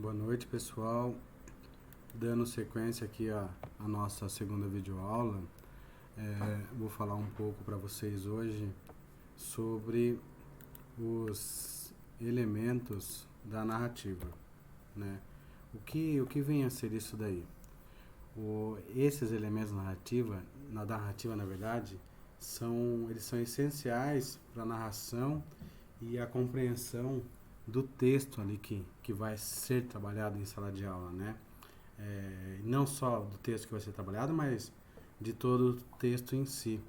Boa noite, pessoal. Dando sequência aqui a nossa segunda videoaula, vou falar um pouco para vocês hoje sobre os elementos da narrativa, né? O que vem a ser isso daí? Esses elementos da narrativa, na verdade, eles são essenciais para a narração e a compreensão do texto ali que vai ser trabalhado em sala de aula, né? Não só do texto que vai ser trabalhado, mas de todo o texto em si.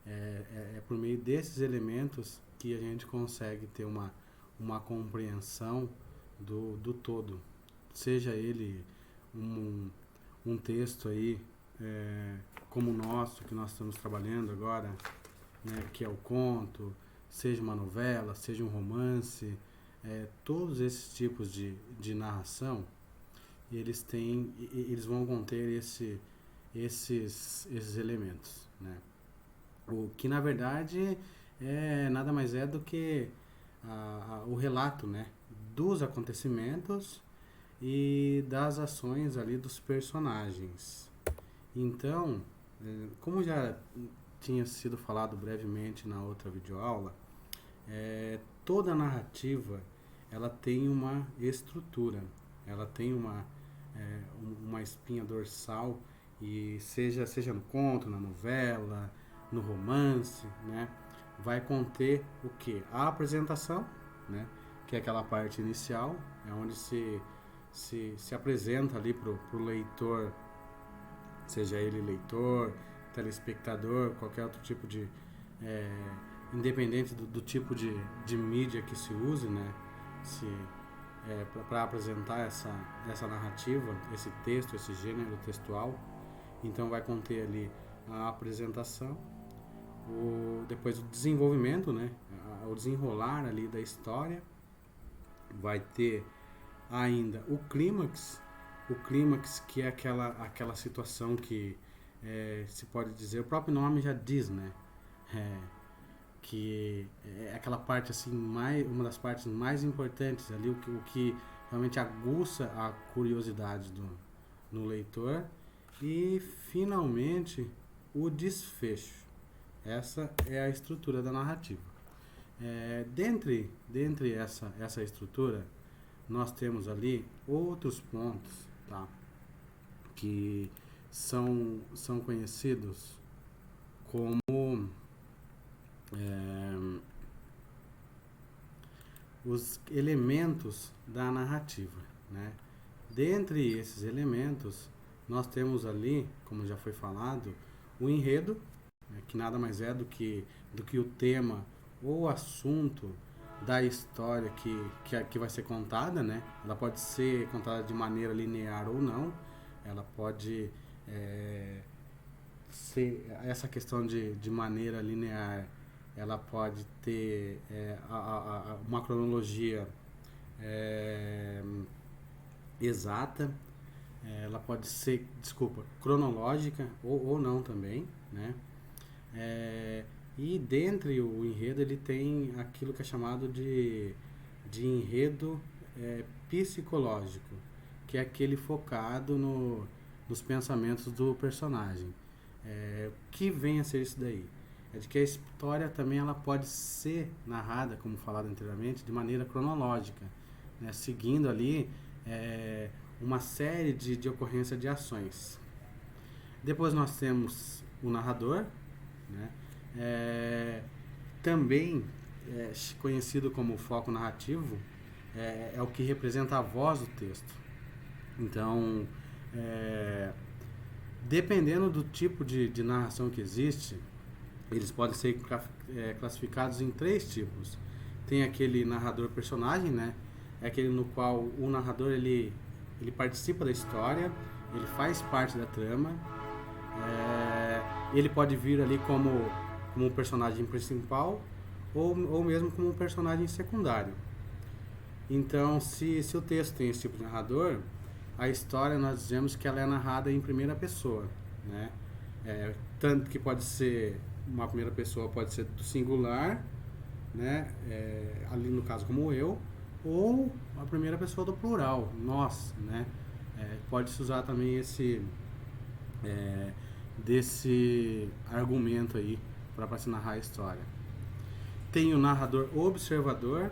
É por meio desses elementos que a gente consegue ter uma compreensão do todo. Seja ele um texto aí, como o nosso, que nós estamos trabalhando agora, né, que é o conto, seja uma novela, seja um romance, todos esses tipos de narração, eles vão conter esses elementos, né? O que na verdade nada mais é do que o relato, né, dos acontecimentos e das ações ali dos personagens. Então, como já tinha sido falado brevemente na outra videoaula, toda narrativa ela tem uma estrutura, ela tem uma espinha dorsal, e seja no conto, na novela, no romance, né, vai conter o que? A apresentação, né, que é aquela parte inicial, é onde se apresenta ali pro leitor, seja ele leitor, telespectador, qualquer outro tipo independente do tipo de mídia que se use, né, para apresentar essa narrativa, esse texto, esse gênero textual. Então vai conter ali a apresentação, depois o desenvolvimento, né, o desenrolar ali da história, vai ter ainda o clímax que é aquela situação que se pode dizer, o próprio nome já diz, né, que é aquela parte assim, uma das partes mais importantes ali, o que realmente aguça a curiosidade no leitor, e finalmente o desfecho. Essa é a estrutura da narrativa. Dentre essa estrutura, nós temos ali outros pontos, tá, que são conhecidos como os elementos da narrativa, né? Dentre esses elementos, nós temos ali, como já foi falado, o enredo, né, que nada mais é do que o tema ou assunto da história que vai ser contada, né? Ela pode ser contada de maneira linear ou não, ela pode ser, essa questão de maneira linear, ela pode ter uma cronologia exata, ela pode ser, cronológica ou não também, né? E dentre o enredo ele tem aquilo que é chamado de enredo psicológico, que é aquele focado nos pensamentos do personagem. O que vem a ser isso daí? É de que a história também ela pode ser narrada, como falado anteriormente, de maneira cronológica, né, seguindo ali uma série de ocorrências de ações. Depois nós temos o narrador, né, também conhecido como foco narrativo, é o que representa a voz do texto. Então, dependendo do tipo de narração que existe, eles podem ser classificados em 3 tipos. Tem aquele narrador personagem, né? É aquele no qual o narrador ele participa da história, ele faz parte da trama. Ele pode vir ali como um personagem principal ou mesmo como um personagem secundário. Então, se o texto tem esse tipo de narrador, a história nós dizemos que ela é narrada em primeira pessoa, né? Tanto que pode ser uma primeira pessoa, pode ser do singular, né? Ali no caso como eu, ou a primeira pessoa do plural, nós, né? Pode-se usar também desse argumento aí para se narrar a história. Tem o narrador observador,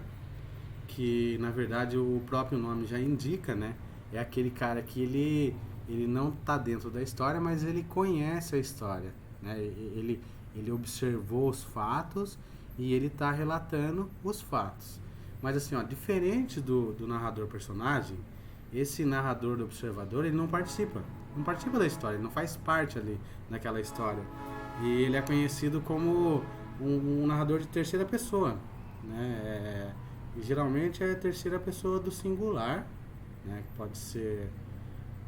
que na verdade o próprio nome já indica, né? É aquele cara que ele não está dentro da história, mas ele conhece a história, né? Ele observou os fatos e ele está relatando os fatos. Mas assim, ó, diferente do narrador personagem, esse narrador do observador, ele não participa da história, ele não faz parte ali naquela história. E ele é conhecido como um narrador de terceira pessoa, né? E geralmente é a terceira pessoa do singular, né? Que pode ser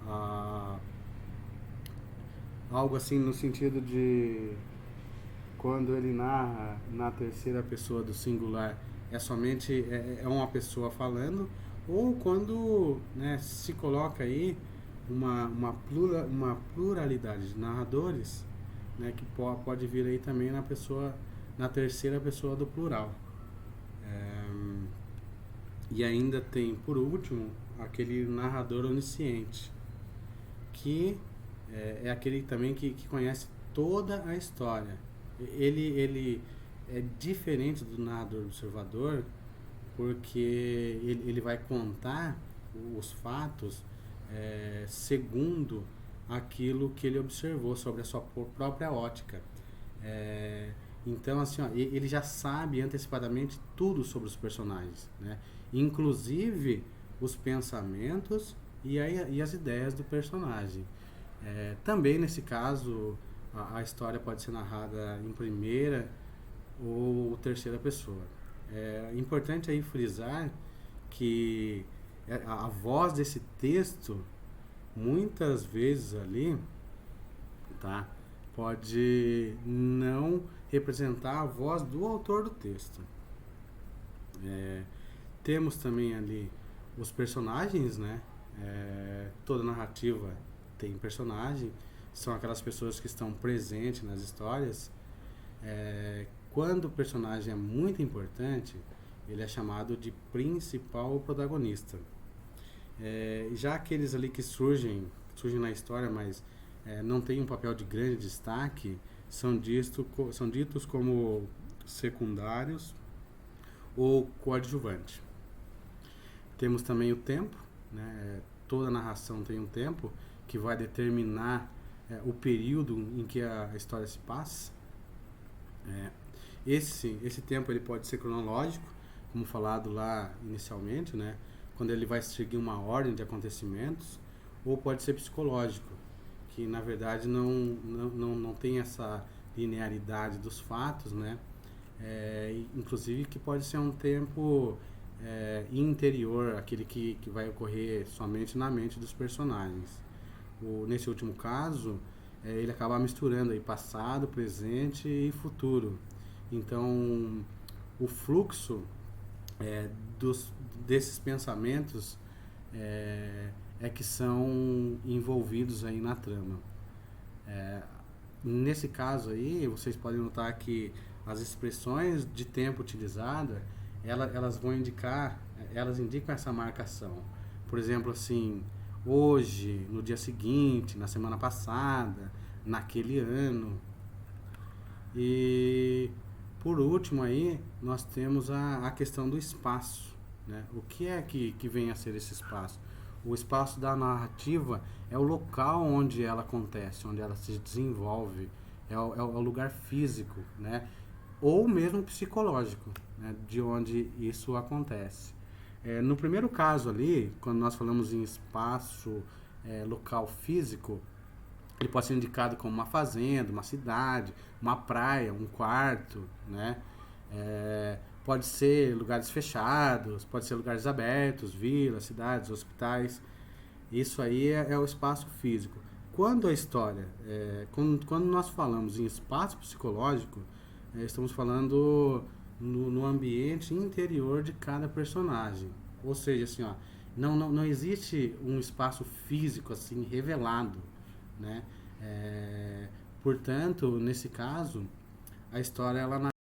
ah, algo assim no sentido de quando ele narra na terceira pessoa do singular é somente uma pessoa falando, ou quando, né, se coloca aí uma pluralidade de narradores, né, que pode vir aí também na terceira pessoa do plural. E ainda tem, por último, aquele narrador onisciente, que é aquele também que conhece toda a história. Ele é diferente do narrador observador, porque ele vai contar os fatos segundo aquilo que ele observou sobre a sua própria ótica. Então, assim, ó, ele já sabe antecipadamente tudo sobre os personagens, né? Inclusive os pensamentos e as ideias do personagem. Também nesse caso, a história pode ser narrada em primeira ou terceira pessoa. É importante aí frisar que a voz desse texto, muitas vezes ali, tá, pode não representar a voz do autor do texto. Temos também ali os personagens, né? Toda narrativa tem personagem, são aquelas pessoas que estão presentes nas histórias. Quando o personagem é muito importante, ele é chamado de principal protagonista. Já aqueles ali que surgem na história, mas não têm um papel de grande destaque, são ditos como secundários ou coadjuvante. Temos também o tempo, né? Toda narração tem um tempo que vai determinar o período em que a história se passa. Esse tempo ele pode ser cronológico, como falado lá inicialmente, né? Quando ele vai seguir uma ordem de acontecimentos, ou pode ser psicológico, que na verdade não tem essa linearidade dos fatos, né? Inclusive que pode ser um tempo interior, aquele que vai ocorrer somente na mente dos personagens. Nesse último caso, ele acaba misturando aí passado, presente e futuro. Então, o fluxo desses pensamentos que são envolvidos aí na trama. Nesse caso aí, vocês podem notar que as expressões de tempo utilizada, elas indicam essa marcação. Por exemplo, assim, hoje, no dia seguinte, na semana passada, naquele ano. E por último aí, nós temos a questão do espaço, né? O que é que vem a ser esse espaço? O espaço da narrativa é o local onde ela acontece, onde ela se desenvolve, é o lugar físico, né? Ou mesmo psicológico, né? De onde isso acontece. No primeiro caso ali, quando nós falamos em espaço local físico, ele pode ser indicado como uma fazenda, uma cidade, uma praia, um quarto, né? Pode ser lugares fechados, pode ser lugares abertos, vilas, cidades, hospitais. Isso aí é o espaço físico. Quando a história, quando nós falamos em espaço psicológico, estamos falando no ambiente interior de cada personagem. Ou seja, assim, ó, não existe um espaço físico assim revelado, né? Portanto, nesse caso, a história ela